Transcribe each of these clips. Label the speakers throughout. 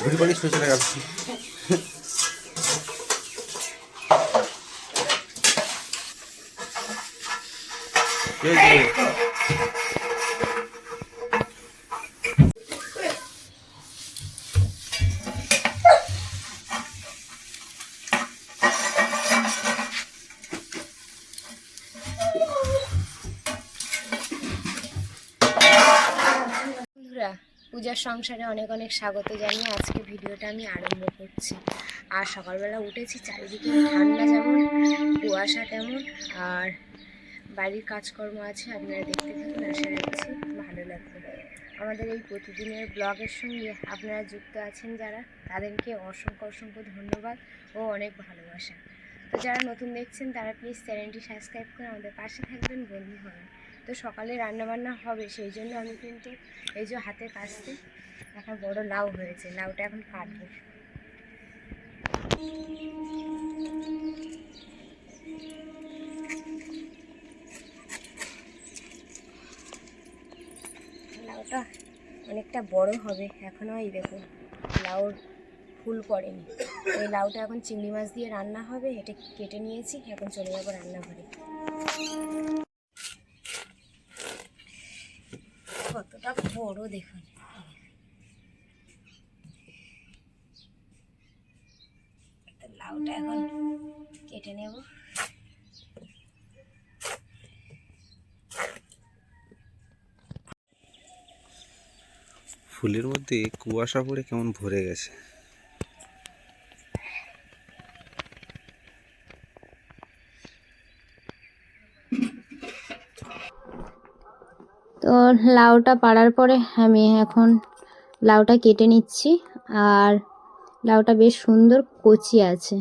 Speaker 1: ধরি পানি শুয়ে চলে গেছে।
Speaker 2: বন্ধুরা, পূজার সংসারে অনেক অনেক স্বাগত জানিয়ে আজকে ভিডিওটা আমি আরম্ভ করছি। আর সকালবেলা উঠেছি, চারিদিকে ঠান্ডা যেমন, কুয়াশা তেমন, আর বাড়ির কাজকর্ম আছে, আপনারা দেখতে থাকুন, আশা রাখছি ভালো লাগবে। আমাদের এই প্রতিদিনের ব্লগের সঙ্গে আপনারা যুক্ত আছেন যারা, তাদেরকে অসংখ্য অসংখ্য ধন্যবাদ ও অনেক ভালোবাসা। তো যারা নতুন দেখছেন তারা প্লিজ চ্যানেলটি সাবস্ক্রাইব করে আমাদের পাশে থাকবেন, বন্ধু হবেন। তো সকালে রান্নাবান্না হবে, সেই জন্য আমি কিন্তু এই যে হাতে কাটতে একটা বড় লাউ হয়েছে, লাউটা এখন কাটবো। লাউটা অনেকটা বড় হবে এখনো, এই দেখুন লাউর ফুল পড়েনি। এই লাউটা এখন চিংড়ি মাছ দিয়ে রান্না হবে, এটা কেটে নিয়েছি, এখন চলে যাবো রান্নাঘরে। কতটা বড় দেখুন। লাউটা এখন কেটে নেব।
Speaker 1: ফুলের মধ্যে কুয়াশা পড়ে কেমন ভরে গেছে।
Speaker 2: তো লাউটা পাড়ার পরে আমি এখন লাউটা কেটে নিচ্ছি। আর লাউটা বেশ সুন্দর কচি আছে।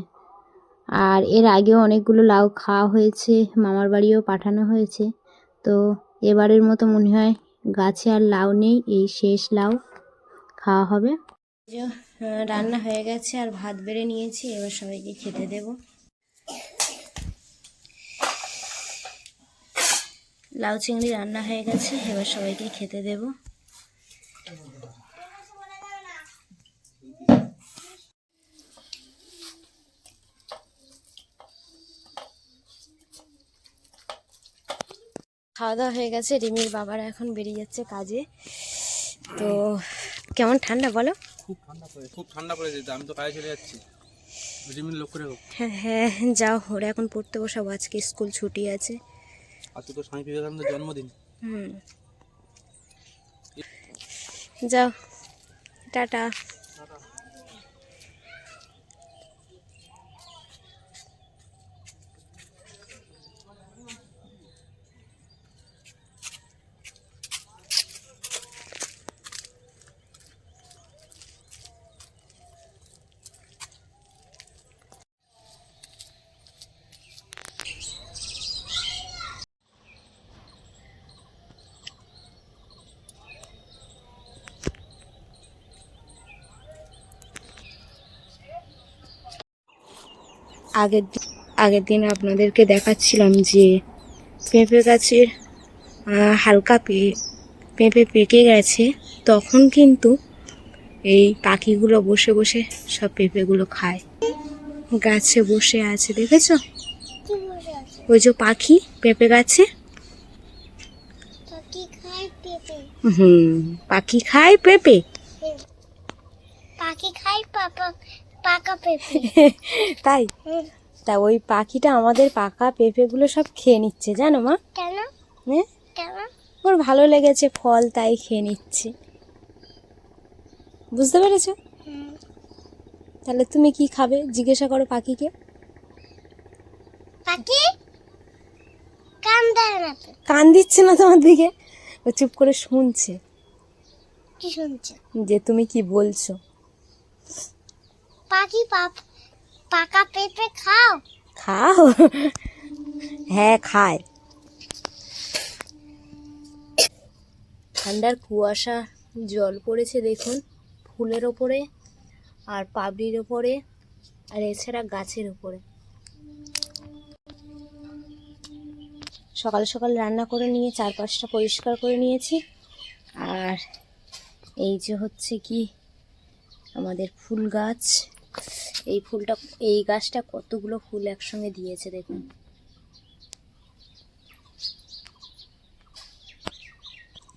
Speaker 2: আর এর আগেও অনেকগুলো লাউ খাওয়া হয়েছে, মামার বাড়িও পাঠানো হয়েছে। তো এবারের মতো মনে হয় গাছে আর লাউ নেই, এই শেষ লাউ খাওয়া হবে। রান্না হয়ে গেছে আর ভাত বেড়ে নিয়েছি, এবার সবাইকে খেতে দেব। লাউ চিংড়ি রান্না হয়ে গেছে, এবার সবাইকে খেতে দেব। খাওয়া দাওয়া হয়ে গেছে, রিমির বাবারা এখন বেরিয়ে যাচ্ছে কাজে। তো কেমন ঠান্ডা বলো?
Speaker 1: খুব ঠান্ডা পড়েছে, আমি তো কাজে চলে যাচ্ছি। রিমির লক্ষ্য রেখো।
Speaker 2: হ্যাঁ হ্যাঁ, যাও, ওরা এখন পড়তে বসাবো, আজকে স্কুল ছুটি আছে।
Speaker 1: আজকে তো স্বামী বিবেকানন্দের জন্মদিন।
Speaker 2: যাও, টাটা। আগের দিন আপনাদেরকে দেখাচ্ছিলাম যে পেঁপে গাছের হালকা পেঁপে পেকে গেছে, তখন কিন্তু এই পাখিগুলো বসে বসে সব পেঁপেগুলো খায়। গাছে বসে আছে, দেখেছো? ওই যে পাখি পেঁপে গাছে। পাখি খায় পেঁপে।
Speaker 3: পাখি খাই পাকা পেঁপে।
Speaker 2: তাই? তা ওই পাখিটা আমাদের পাকা পেঁপেগুলো সব খেয়ে নিচ্ছে, জানো মা?
Speaker 3: কেন?
Speaker 2: হ্যাঁ,
Speaker 3: কেন?
Speaker 2: ওর ভালো লেগেছে ফল, তাই খেয়ে নিচ্ছে। বুঝতে পেরেছো? তাহলে তুমি কি খাবে জিজ্ঞাসা করো পাখিকে।
Speaker 3: পাখি কান দেয় না তো।
Speaker 2: কান দিচ্ছে না তোমার দিকে, ও চুপ করে শুনছে
Speaker 3: কি শুনছে
Speaker 2: যে তুমি কি বলছো।
Speaker 3: পাখি পাকা পেঁপে খাও?
Speaker 2: খাও? হ্যাঁ খায়। ঠান্ডার কুয়াশা জল পড়েছে দেখুন, ফুলের ওপরে আর পাবড়ির ওপরে, আর এছাড়া গাছের উপরে। সকাল সকাল রান্না করে নিয়ে চারপাশটা পরিষ্কার করে নিয়েছি। আর এই যে হচ্ছে কি আমাদের ফুল গাছ। এই গাছটা কতগুলো ফুল একসঙ্গে দিয়েছে দেখুন।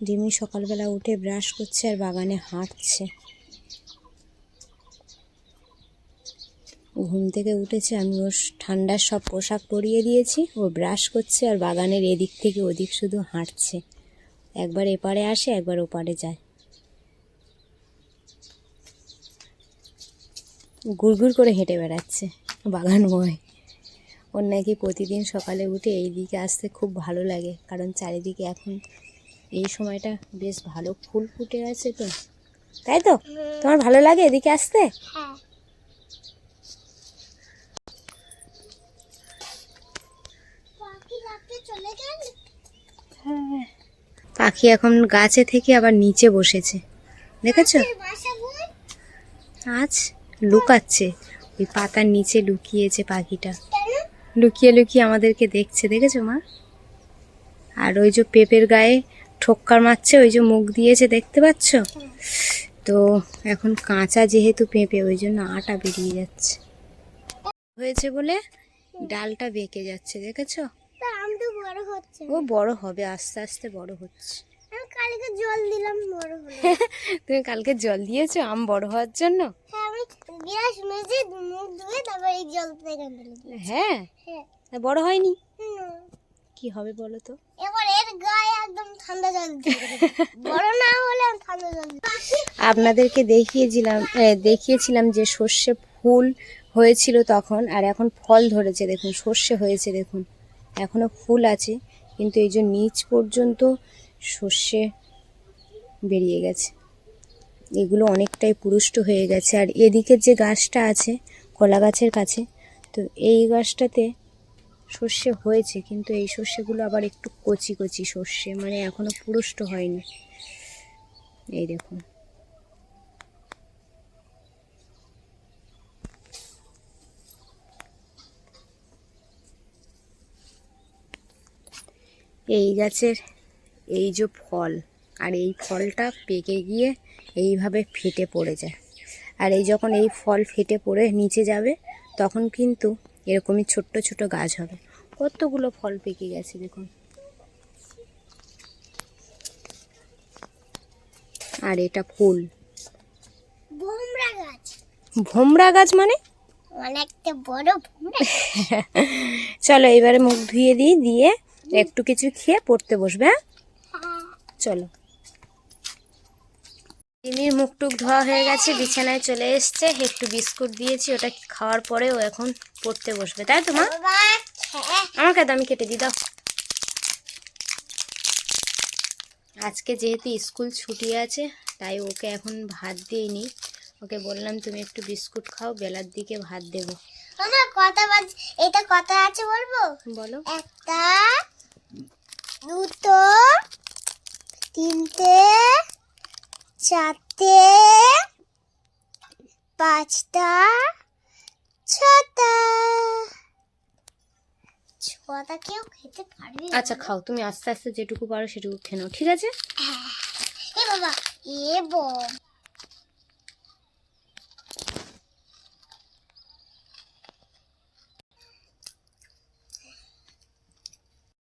Speaker 2: রিমি সকালবেলা উঠে ব্রাশ করছে আর বাগানে হাঁটছে। ঘুম থেকে উঠেছে, আমি ওর ঠান্ডার সব পোশাক পরিয়ে দিয়েছি, ও ব্রাশ করছে আর বাগানের এদিক থেকে ওদিক শুধু হাঁটছে। একবার এপারে আসে, একবার ওপারে যায়। গুড়গুড় করে হেঁটে বেড়াচ্ছে বাগানময়। ওর নাকি প্রতিদিন সকালে উঠে এই দিকে আসতে খুব ভালো লাগে, কারণ চারিদিকে এখন এই সময়টা বেশ ভালো ফুল ফুটে আছে তো, তাই তো? তোমার ভালো লাগে এদিকে আসতে?
Speaker 3: হ্যাঁ। চলে গেল।
Speaker 2: হ্যাঁ, পাখি এখন গাছে থেকে আবার নিচে বসেছে, দেখেছো? আজ লুকাচ্ছে, ওই পাতার নিচে লুকিয়েছে পাখিটা, লুকিয়ে লুকিয়ে আমাদেরকে দেখছে, দেখেছো মা? আর ওই যে পেঁপের গায়ে ঠোক্কার মারছে, ওই যে মুখ দিয়েছে, দেখতে পাচ্ছ তো? এখন কাঁচা যেহেতু পেঁপে, ওই জন্য আটা বেরিয়ে যাচ্ছে, হয়েছে বলে ডালটা বেঁকে যাচ্ছে, দেখেছো?
Speaker 3: আম তো বড় হচ্ছে।
Speaker 2: ও বড় হবে, আস্তে আস্তে বড় হচ্ছে।
Speaker 3: আমি কালকে জল দিলাম, বড় হলো।
Speaker 2: তুমি কালকে জল দিয়েছো আম বড় হওয়ার জন্য?
Speaker 3: হ্যাঁ, আমি গ্লাস মেজে মুখ ধুয়ে তারপর এই জল থেকে ঢেলে দিই।
Speaker 2: হ্যাঁ,
Speaker 3: হ্যাঁ।
Speaker 2: তা বড় হয়নি?
Speaker 3: হুম।
Speaker 2: কি হবে বলো তো?
Speaker 3: এবার এর গায়ে একদম ঠান্ডা জল দিয়ে দেবো। বড় না হলে আমি ঠান্ডা জল দিই।
Speaker 2: আপনাদেরকে দেখিয়েছিলাম যে সর্ষে ফুল হয়েছিল তখন, আর এখন ফল ধরেছে দেখুন, সর্ষে হয়েছে দেখুন, এখনো ফুল আছে, কিন্তু এই যে নিচ পর্যন্ত সর্ষে বেরিয়ে গেছে, এগুলো অনেকটাই পুরুষ্ট হয়ে গেছে। আর এদিকের যে গাছটা আছে কলা গাছের কাছে, তো এই গাছটাতে সর্ষে হয়েছে, কিন্তু এই সর্ষেগুলো আবার একটু কচি কচি সর্ষে, মানে এখনো পুরুষ্ট হয়নি। এই দেখুন, এই গাছের এই যে ফল, আর এই ফলটা পেকে গিয়ে এইভাবে ফেটে পড়ে যায়, আর এই যখন এই ফল ফেটে পড়ে নিচে যাবে তখন কিন্তু এরকমই ছোট্ট ছোট গাছ হবে। কতগুলো ফল পেকে গেছে দেখুন। আর এটা ফুল।
Speaker 3: ভোমরা গাছ।
Speaker 2: ভোমরা গাছ মানে?
Speaker 3: অনেকটা বড় ভোমরা।
Speaker 2: চলো এবারে মুখ ধুয়ে দিয়ে একটু কিছু খেয়ে পড়তে বসবে। হ্যাঁ, চলো। রিমির মুখ টুক ধোয়া হয়ে গেছে, বিছানায় চলে এসছে, একটু বিস্কুট দিয়েছি, ওটা খাওয়ার পরে ও এখন পড়তে বসবে, তাই তো মা? আমাকে দাও, আমি কেটে দিই, দাও। আজকে যেহেতু স্কুল ছুটি আছে তাই ওকে এখন ভাত দিইনি, ওকে বললাম তুমি একটু বিস্কুট খাও, বেলার দিকে ভাত দেবো।
Speaker 3: আমার কথা এটা কথা আছে বলবো?
Speaker 2: বলো।
Speaker 3: একটা, দুটো, তিনটে, চারটে, পাঁচটা, ছটা। ছটা কেউ খেতে পারবে?
Speaker 2: আচ্ছা খাও, তুমি আস্তে আস্তে যেটুকু পারো সেটুকু খেয়ে নাও, ঠিক আছে?
Speaker 3: এ বাবা, এ বম।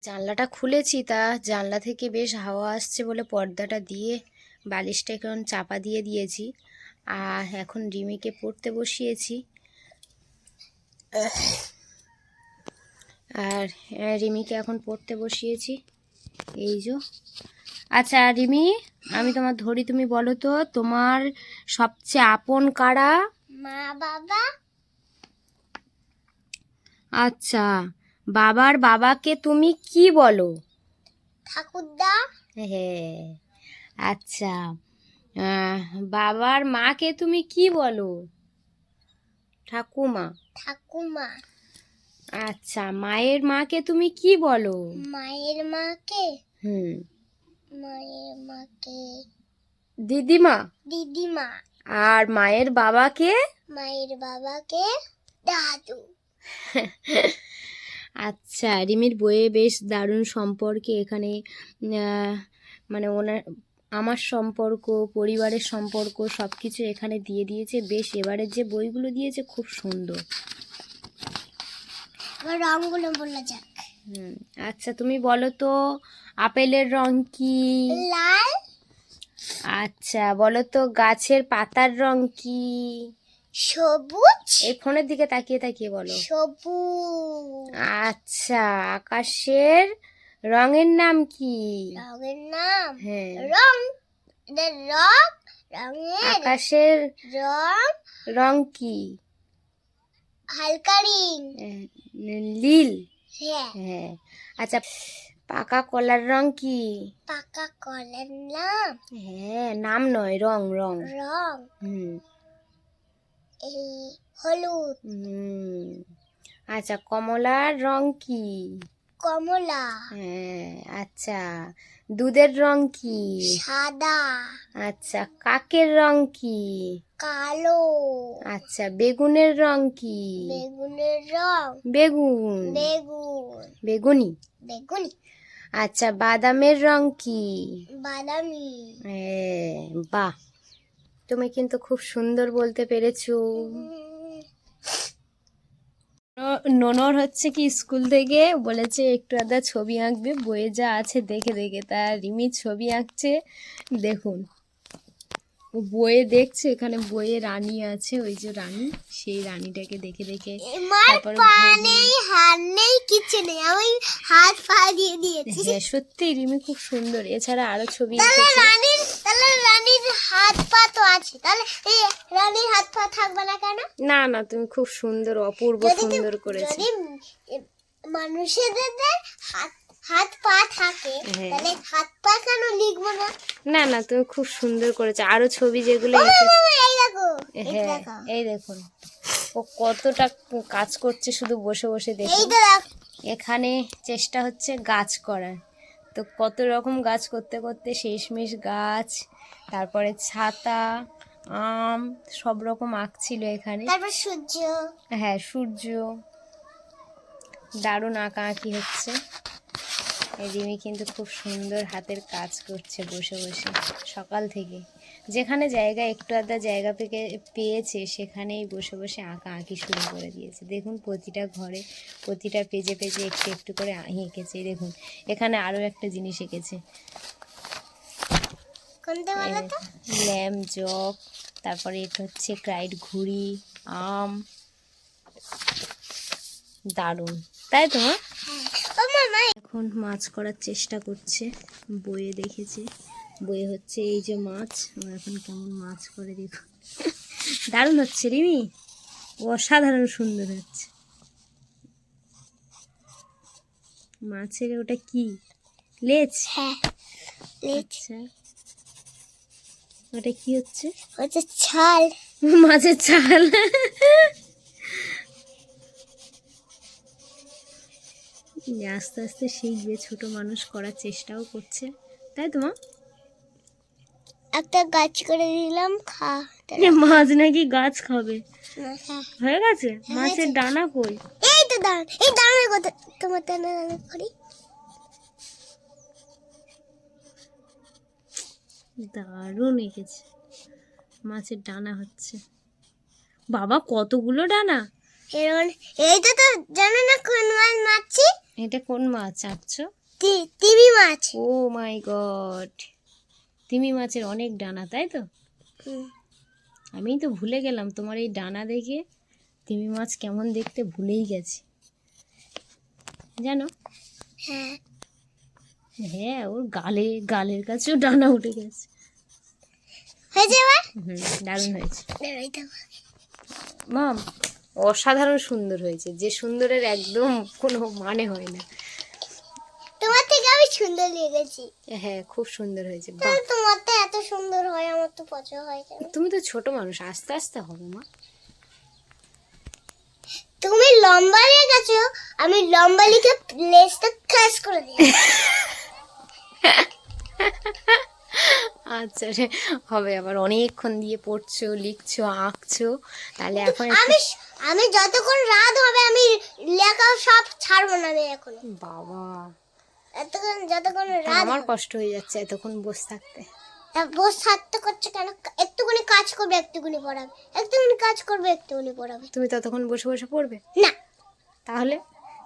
Speaker 2: জানলাটা খুলেছি, তা জানলা থেকে বেশ হাওয়া আসছে বলে পর্দাটা দিয়ে বালিশটা এখন চাপা দিয়ে দিয়েছি, আর এখন রিমিকে পড়তে বসিয়েছি। আর রিমিকে এখন পড়তে বসিয়েছি, এই যে। আচ্ছা রিমি, আমি তোমার ধরি, তুমি বলো তো তোমার সবচেয়ে আপন কারা?
Speaker 3: মা, বাবা।
Speaker 2: আচ্ছা, বাবার বাবাকে তুমি কি বলো?
Speaker 3: ঠাকুরদা।
Speaker 2: হ্যাঁ। আচ্ছা, বাবার মাকে তুমি কি বলো? ঠাকুমা।
Speaker 3: ঠাকুমা।
Speaker 2: আচ্ছা, মায়ের মাকে তুমি কি বলো?
Speaker 3: মায়ের মাকে
Speaker 2: দিদিমা।
Speaker 3: দিদিমা।
Speaker 2: আর মায়ের বাবাকে?
Speaker 3: মায়ের বাবাকে দাদু।
Speaker 2: আচ্ছা, রিমির বইয়ে বেশ দারুণ সম্পর্কে এখানে মানে আমার সম্পর্ক, পরিবারের সম্পর্ক সব কিছু এখানে দিয়ে দিয়েছে। বেশ, এবারের যে বইগুলো দিয়েছে খুব সুন্দর।
Speaker 3: এবার রংগুলো বলা যাক।
Speaker 2: আচ্ছা, তুমি বলো তো আপেলের রং কি?
Speaker 3: লাল।
Speaker 2: আচ্ছা, বলো তো গাছের পাতার রং কি?
Speaker 3: সবুজ।
Speaker 2: এই ফোনের দিকে তাকিয়ে তাকিয়ে বলো।
Speaker 3: সবুজ।
Speaker 2: আচ্ছা, আকাশের রঙের নাম কি?
Speaker 3: রঙের নাম?
Speaker 2: হ্যাঁ,
Speaker 3: রং। এটা রং। রঙের
Speaker 2: আকাশের
Speaker 3: রং
Speaker 2: রং কি?
Speaker 3: হালকা নীল।
Speaker 2: নীল।
Speaker 3: হ্যাঁ।
Speaker 2: হ্যাঁ। আচ্ছা, পাকা কলার রং কি?
Speaker 3: পাকা কলার নাম?
Speaker 2: হ্যাঁ, নাম নয়, রং রং।
Speaker 3: রং এই হলুদ।
Speaker 2: আচ্ছা, কমলার রং কি?
Speaker 3: কমলা।
Speaker 2: হ্যাঁ। আচ্ছা, দুধের রং কি?
Speaker 3: সাদা।
Speaker 2: আচ্ছা, কাকের রং কি?
Speaker 3: কালো।
Speaker 2: আচ্ছা, বেগুনের রং কি?
Speaker 3: বেগুনের রং?
Speaker 2: বেগুন।
Speaker 3: বেগুন।
Speaker 2: বেগুনি।
Speaker 3: বেগুনি।
Speaker 2: আচ্ছা, বাদামের রং কি?
Speaker 3: বাদামি।
Speaker 2: হ্যাঁ, বাহ, তুমি কিন্তু খুব সুন্দর বলতে পেরেছো। ননর হচ্ছে কি স্কুল থেকে বলেছে একটু আধা ছবি আঁকবে, বইয়ে যা আছে দেখে দেখে। তা রিমি ছবি আঁকছে, দেখুন ও বইয়ে দেখছে, এখানে বইয়ে রানী আছে, ওই যে রানী, সেই রানীটাকে দেখে দেখে তারপরে
Speaker 3: পা নেই, হাত নেই, কিছু নেই, আমি হাত পা দিয়ে দিয়েছি।
Speaker 2: হ্যাঁ, সত্যি রিমি খুব সুন্দর। এছাড়া আরো ছবি
Speaker 3: তাহলে
Speaker 2: এঁকেছে।
Speaker 3: রানীর হাত পা তো আছে, তাহলে এই রানীর হাত পা থাকবে না কেন?
Speaker 2: না না, তুমি খুব সুন্দর, অপূর্ব সুন্দর করেছো।
Speaker 3: যদি মানুষেদের হাত পা থাকে তাহলে হাত পা কেন লিখবো না?
Speaker 2: না না, তুমি খুব সুন্দর করেছো। আরো ছবি যেগুলো
Speaker 3: এই দেখো,
Speaker 2: হ্যাঁ, এই দেখুন ও কতটা কাজ করছে শুধু বসে বসে। দেখুন এখানে চেষ্টা হচ্ছে গাছ করার, তো কত রকম গাছ করতে করতে শেষমেশ গাছ, তারপরে ছাতা, আম, সব রকম আঁকছিল এখানে।
Speaker 3: তারপর সূর্য।
Speaker 2: হ্যাঁ, সূর্য। দারুণ আঁকাআঁকি হচ্ছে। রিমি কিন্তু খুব সুন্দর হাতের কাজ করছে বসে বসে সকাল থেকে। যেখানে জায়গা একটু আধা জায়গা পেয়েছে সেখানেই বসে বসে আঁকাআঁকি শুরু করে দিয়েছে। দেখুন প্রতিটা ঘরে প্রতিটা পেজে পেজে একটু একটু করে এঁকেছে। দেখুন এখানে আরও একটা জিনিস এঁকেছে, ল্যাম্প জগ, তারপরে এটা হচ্ছে ক্রাইড ঘুড়ি, আম। দারুণ, তাই তো? এখন মাছ করার চেষ্টা করছে, বইয়ে দেখেছে, বইয়ে হচ্ছে এই যে মাছ, ও এখন কেমন মাছ করে দেখো। দারুণ হচ্ছে রিমি, অসাধারণ সুন্দর হচ্ছে। মাছের ওটা কি, লেজ?
Speaker 3: হ্যাঁ,
Speaker 2: আচ্ছা, ওটা কি হচ্ছে?
Speaker 3: ওটা ছাল।
Speaker 2: মাছের ছাল। আস্তে আস্তে শিখবে, ছোট মানুষ করার চেষ্টাও করছে, তাই তো মা?
Speaker 3: একটা গাছ করে দিলাম,
Speaker 2: মাছ নাকি গাছ খাবে? হয়ে গেছে? মাছের ডানা কই?
Speaker 3: এই তো দাঁড়ান, এই দাঁড়ানোর কথা, তোমার দাঁড়া করি।
Speaker 2: দারুণ এঁকেছে, মাছের ডানা হচ্ছে। বাবা কতগুলো ডানা!
Speaker 3: এইটা তো জানো না কোন মাছ মারছি?
Speaker 2: এটা কোন মাছ আঁকছো?
Speaker 3: তিমি মাছ।
Speaker 2: ও মাই গড, তিমি মাছের অনেক ডানা, তাই তো? আমি তো ভুলে গেলাম তোমার এই ডানা দেখে, তিমি মাছ কেমন দেখতে ভুলেই গেছি, জানো?
Speaker 3: হ্যাঁ
Speaker 2: হ্যাঁ, ওর গালের কাছেও ডানা উঠে গেছে।
Speaker 3: হয়েছে এবার?
Speaker 2: দারুণ হয়েছে মাম, অসাধারণ সুন্দর হয়েছে, যে সুন্দরের একদম কোনো মানে হয় না।
Speaker 3: তোমার থেকে আমি সুন্দর লেগেছি।
Speaker 2: হ্যাঁ, খুব সুন্দর হয়েছে।
Speaker 3: তোমার তো এত সুন্দর হয়, আমার তো পছন্দ হয় কেন?
Speaker 2: তুমি তো ছোট মানুষ, আস্তে আস্তে হবে মা।
Speaker 3: তুমি লম্বা লেগেছো, আমি লম্বা লিখে লেজটা খাস করে দিই।
Speaker 2: আচ্ছা রে, হবে, আবার অনেকক্ষণ দিয়ে পড়ছো, লিখছো, আঁকছো, তাহলে এখন
Speaker 3: আমি যতক্ষণ রাত হবে আমি লেখা সব ছাড়বো না আমি এখন।
Speaker 2: বাবা,
Speaker 3: যতক্ষণ রাত
Speaker 2: আমার কষ্ট হয়ে যাচ্ছে এতক্ষণ বসে থাকতে।
Speaker 3: বস থাকতে করছে কেন? একটুখানি কাজ করবে, একটুখানি পড়াবে, একটুখানি কাজ করবে, একটুখানি পড়াবে।
Speaker 2: তুমি ততক্ষণ বসে বসে পড়বে?
Speaker 3: না
Speaker 2: তাহলে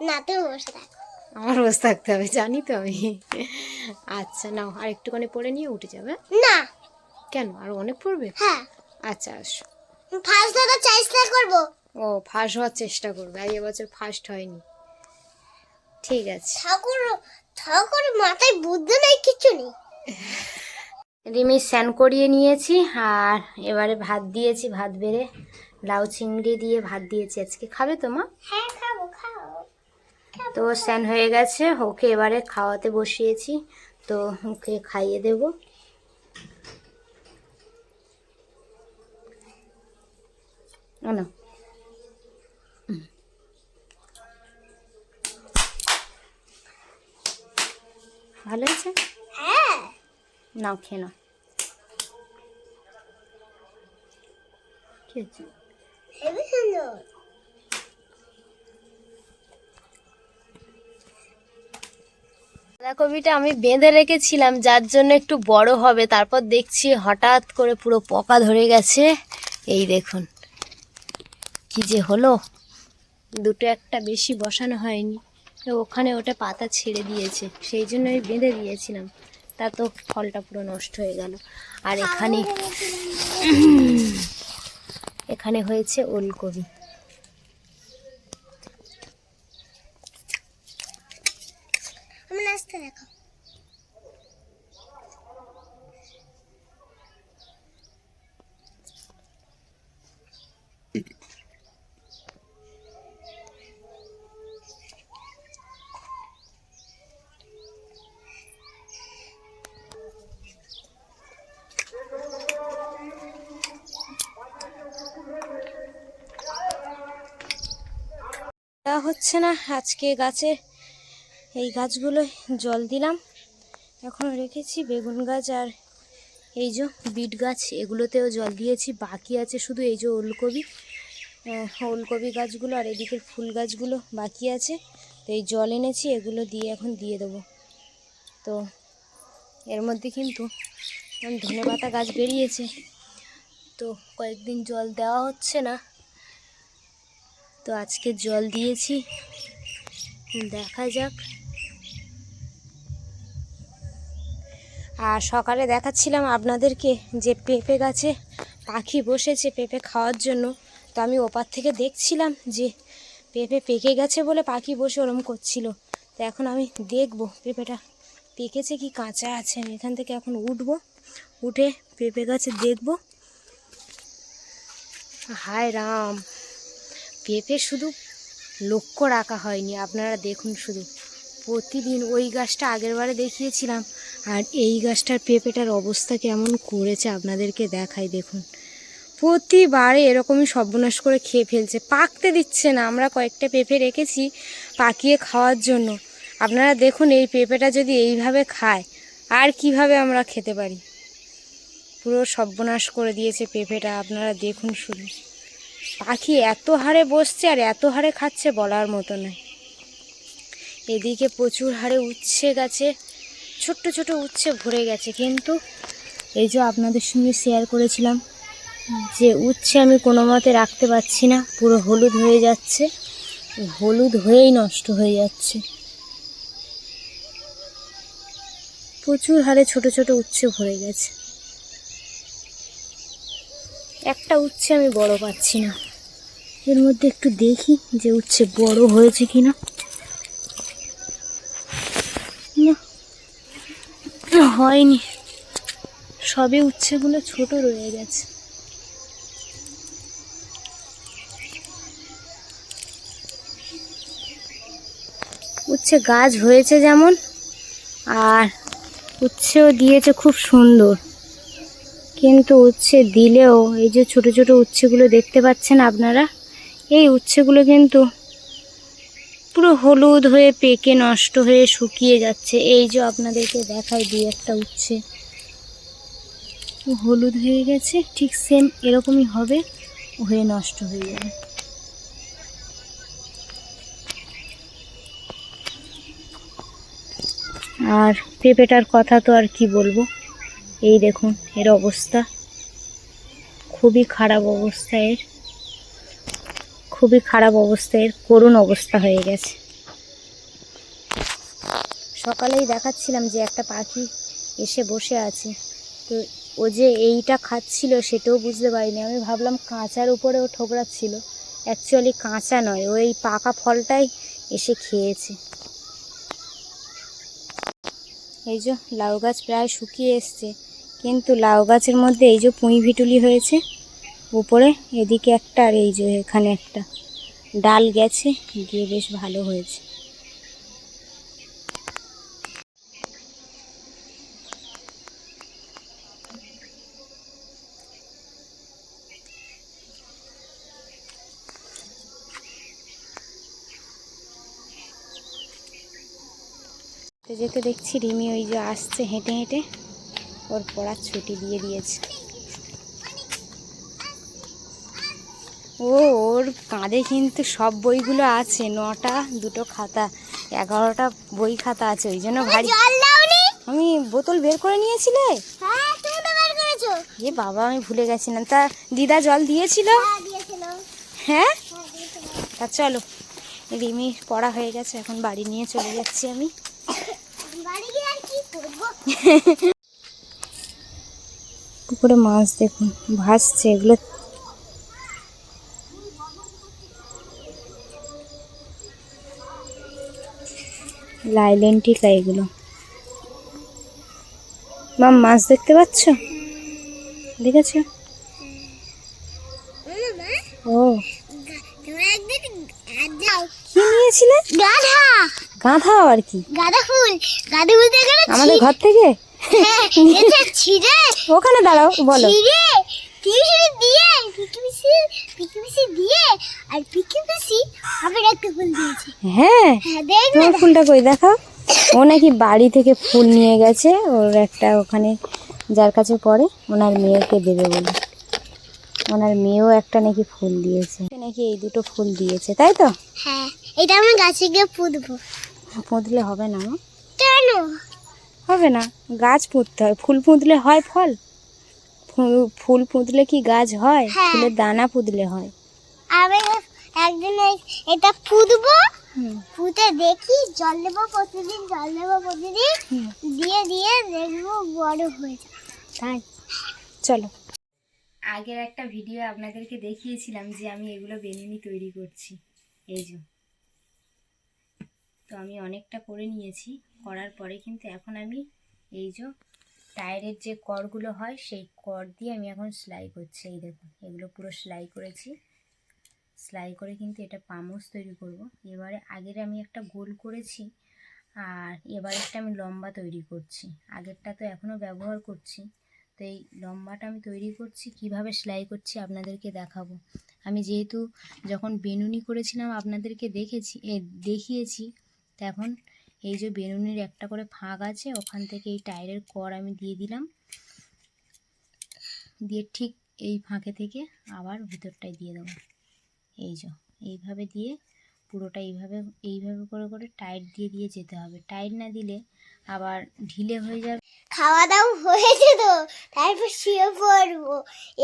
Speaker 3: না, তুমি বসে থাকো।
Speaker 2: আমার বসে থাকতে হবে, জানি তো আমি। আচ্ছা নাও, আর একটুখানি পড়ে নিয়ে উঠে যাবে।
Speaker 3: না।
Speaker 2: কেন, আর অনেক পড়বে?
Speaker 3: হ্যাঁ।
Speaker 2: আচ্ছা আসো।
Speaker 3: ফার্স্ট হওয়ার চেষ্টা করবো।
Speaker 2: ও, ফার্স্ট হওয়ার চেষ্টা করবে, আর এবছর ফার্স্ট হয়নি। ঠিক আছে।
Speaker 3: ঠাকুর মাথায় বুদ্ধি নেই, কিছু নেই।
Speaker 2: রিমি স্নান করিয়ে নিয়েছি, আর এবারে ভাত দিয়েছি, ভাত বেড়ে লাউ চিংড়ি দিয়ে ভাত দিয়েছি। আজকে খাবে তো মা?
Speaker 3: হ্যাঁ খাবো, খাও।
Speaker 2: তো স্নান হয়ে গেছে, ওকে এবারে খাওয়াতে বসিয়েছি, তো ওকে খাইয়ে দেব। না ভালো আছে?
Speaker 3: হ্যাঁ।
Speaker 2: নাও খেয়ে নাও। কি হচ্ছে?
Speaker 3: হেবি সুন্দর।
Speaker 2: বাঁধাকপিটা আমি বেঁধে রেখেছিলাম, যার জন্য একটু বড় হবে, তারপর দেখছি হঠাৎ করে পুরো পোকা ধরে গেছে। এই দেখুন কি যে হলো, দুটো একটা বেশি বসানো হয়নি, ওখানে ওটা পাতা ছেড়ে দিয়েছে, সেই জন্য আমি বেঁধে দিয়েছিলাম, তা তো ফলটা পুরো নষ্ট হয়ে গেল। আর এখানে হয়েছে ওলকপি।
Speaker 3: আমি নাচতে দেখো।
Speaker 2: হচ্ছে না আজকে গাছে, এই গাছগুলো জল দিলাম, এখনও রেখেছি। বেগুন গাছ আর এই যে বিট গাছ, এগুলোতেও জল দিয়েছি, বাকি আছে শুধু এই যে ওলকপি গাছগুলো আর এদিকের ফুল গাছগুলো বাকি আছে। তো এই জল এনেছি, এগুলো দিয়ে এখন দিয়ে দেবো। তো এর মধ্যে কিন্তু ধনেপাতা গাছ বেরিয়েছে, তো কয়েকদিন জল দেওয়া হচ্ছে না, তো আজকে জল দিয়েছি, দেখা যাক। আর সকালে দেখাচ্ছিলাম আপনাদেরকে যে পেঁপে গাছে পাখি বসেছে পেঁপে খাওয়ার জন্য, তো আমি ওপার থেকে দেখছিলাম যে পেঁপে পেকে গেছে বলে পাখি বসে ওরম করছিল। তো এখন আমি দেখব পেঁপেটা পেকেছে কি কাঁচা আছে। আমি এখান থেকে এখন উঠবো, উঠে পেঁপে গাছে দেখব। হায় রাম, পেঁপে শুধু লক্ষ্য রাখা হয়নি, আপনারা দেখুন শুধু প্রতিদিন। ওই গাছটা আগের বারে দেখিয়েছিলাম, আর এই গাছটার পেঁপেটার অবস্থা কেমন করেছে আপনাদেরকে দেখাই, দেখুন প্রতিবারে এরকমই সর্বনাশ করে খেয়ে ফেলছে, পাকতে দিচ্ছে না। আমরা কয়েকটা পেঁপে রেখেছি পাকিয়ে খাওয়ার জন্য, আপনারা দেখুন এই পেঁপেটা যদি এইভাবে খায় আর কিভাবে আমরা খেতে পারি। পুরো সর্বনাশ করে দিয়েছে পেঁপেটা, আপনারা দেখুন শুধু। পাখি এত হারে বসছে আর এত হারে খাচ্ছে বলার মতো নয়। এদিকে প্রচুর হারে উচ্ছে গাছে ছোট্ট ছোট উচ্ছে ভরে গেছে, কিন্তু এই যে আপনাদের সঙ্গে শেয়ার করেছিলাম যে উচ্ছে আমি কোনো মতে রাখতে পারছি না, পুরো হলুদ হয়ে যাচ্ছে, হলুদ হয়েই নষ্ট হয়ে যাচ্ছে। প্রচুর হারে ছোট ছোট উচ্ছে ভরে গেছে, একটা উচ্ছে আমি বড় পাচ্ছি না। এর মধ্যে একটু দেখি যে উচ্ছে বড় হয়েছে কিনা। না, হয়নি, সবই উচ্ছেগুলো ছোট রয়ে গেছে। উচ্ছে গাছ হয়েছে যেমন, আর উচ্ছেও দিয়েছে খুব সুন্দর, কিন্তু উচ্ছে দিলেও এই যে ছোট ছোট উচ্ছেগুলো দেখতে পাচ্ছেন আপনারা, এই উচ্ছেগুলো কিন্তু পুরো হলুদ হয়ে পেকে নষ্ট হয়ে শুকিয়ে যাচ্ছে। এই যে আপনাদেরকে দেখাই দুই একটা উচ্ছে হলুদ হয়ে গেছে, ঠিক সেম এরকমই হবে, হয়ে নষ্ট হয়ে যাবে। আর পেঁপেটার কথা তো আর কি বলবো, এই দেখুন এর অবস্থা, খুবই খারাপ অবস্থা এর, খুবই খারাপ অবস্থা এর, করুণ অবস্থা হয়ে গেছে। সকালেই দেখাচ্ছিলাম যে একটা পাখি এসে বসে আছে, তো ও যে এইটা খাচ্ছিল সেটাও বুঝতে পারিনি। আমি ভাবলাম কাঁচার উপরে ও ঠোকরাচ্ছিল, অ্যাকচুয়ালি কাঁচা নয়, ও এই পাকা ফলটাই এসে খেয়েছে। এই যে লাউ গাছ প্রায় শুকিয়ে এসছে, কিন্তু লাউ গাছের মধ্যে এই যে পুঁই ভিটুলি হয়েছে উপরে, এদিকে একটা আর এই যে এখানে একটা ডাল গেছে, গিয়ে বেশ ভালো হয়েছে। তো যেতে দেখছি রিমি ওই যে আসছে হেঁটে হেঁটে, ওর পড়ার ছুটি দিয়ে দিয়েছে। ও ওর কাঁধে কিন্তু সব বইগুলো আছে, 9টা 2টো খাতা, 11টা বই খাতা আছে, ওই জন্য ভারী। আমি বোতল বের করে নিয়েছিলে? এ বাবা আমি ভুলে গেছিলাম। তা দিদা জল দিয়েছিল? হ্যাঁ, তা চলো, রিমি পড়া হয়ে গেছে, এখন বাড়ি নিয়ে চলে যাচ্ছি আমি। পুকুরে মাছ দেখুন ভাসছে, এগুলো লাইলেন্টিকা, এগুলো মাম মাছ দেখতে পাচ্ছ? দেখেছ? ও কি নিয়েছিলে?
Speaker 3: গাধা।
Speaker 2: গাধা আর কি?
Speaker 3: গাধা ফুল। গাধা ফুল দেখে
Speaker 2: আমাদের ঘর থেকে?
Speaker 3: এটা ছিঁড়ে
Speaker 2: ওখানে দাঁড়াও, বলো।
Speaker 3: ছিঁড়ে টিউশনে দিয়ে পিকিপিসি দিয়ে আর পিকিপিসি আবার একটা ফুল দিয়েছে।
Speaker 2: হ্যাঁ,
Speaker 3: হ্যাঁ দেখ না।
Speaker 2: তোমার ফুলটা কই দেখাও। ও নাকি বাড়ি থেকে ফুল নিয়ে গেছে, ওর একটা ওখানে যার কাছে পড়ে ওনার মেয়েকে দেবে বলে, ওনার মেয়েও একটা নাকি ফুল দিয়েছে, নাকি এই 2টো ফুল দিয়েছে, তাই তো?
Speaker 3: হ্যাঁ, এটা আমি গাছে গিয়ে পুঁতবো।
Speaker 2: পুঁতলে হবে না মা।
Speaker 3: কেন
Speaker 2: হবে না, গাছ পুঁততে হয়। ফুল পুঁতলে হয় ফল? ফুল পুঁতলে কি গাছ হয়?
Speaker 3: হ্যাঁ।
Speaker 2: ফুলের দানা পুঁতলে হয়।
Speaker 3: আমি একদিন এটা পুঁতবো,
Speaker 2: হুম।
Speaker 3: পুঁতে দেখি, জল দেবো প্রতিদিন, জল দেবো প্রতিদিন, দিয়ে দিয়ে দেখবো বড় হয়ে যাবে।
Speaker 2: তাই চলো। আগের একটা ভিডিও আপনাদেরকে দেখিয়েছিলাম যে আমি এগুলো বেলুনি তৈরি করছি, এই যে। তো আমি অনেকটা করে নিয়েছি, করার পরে কিন্তু এখন আমি এই যে টায়ারের যে করগুলো হয় সেই কর দিয়ে আমি এখন সেলাই করছি। এই দেখুন এগুলো পুরো সেলাই করেছি, সেলাই করে কিন্তু এটা পামোচ তৈরি করব। এবারে আগের আমি একটা গোল করেছি, আর এবারেরটা আমি লম্বা তৈরি করছি। আগেরটা তো এখনও ব্যবহার করছি, তো এই লম্বাটা আমি তৈরি করছি। কিভাবে সেলাই করছি আপনাদেরকে দেখাবো। আমি যেহেতু যখন বেনুনি করেছিলাম আপনাদেরকে দেখিয়েছি, তো এখন এই যে বেনুনির একটা করে ফাঁক আছে, ওখান থেকে এই টায়ারের কর আমি দিয়ে দিলাম, দিয়ে ঠিক এই ফাঁকে থেকে আবার ভিতরটায় দিয়ে দেবো। এই যে এইভাবে দিয়ে পুরোটা এইভাবে করে করে টাইট দিয়ে দিয়ে যেতে হবে। টাইট না দিলে আবার ঢিলে হয়ে যাবে।
Speaker 3: খাওয়া দাওয়া হয়েছে তো, তারপর শুয়ে পড়বো।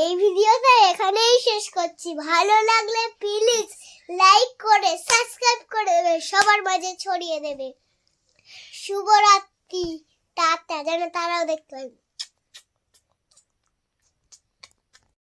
Speaker 3: এই ভিডিওটা এখানেই শেষ করছি। ভালো লাগলে প্লিজ লাইক করে সাবস্ক্রাইব করে দেবে, সবার মাঝে ছড়িয়ে দেবে। শুভরাত্রি, টাটা, যেন তারাও দেখতে পাবে।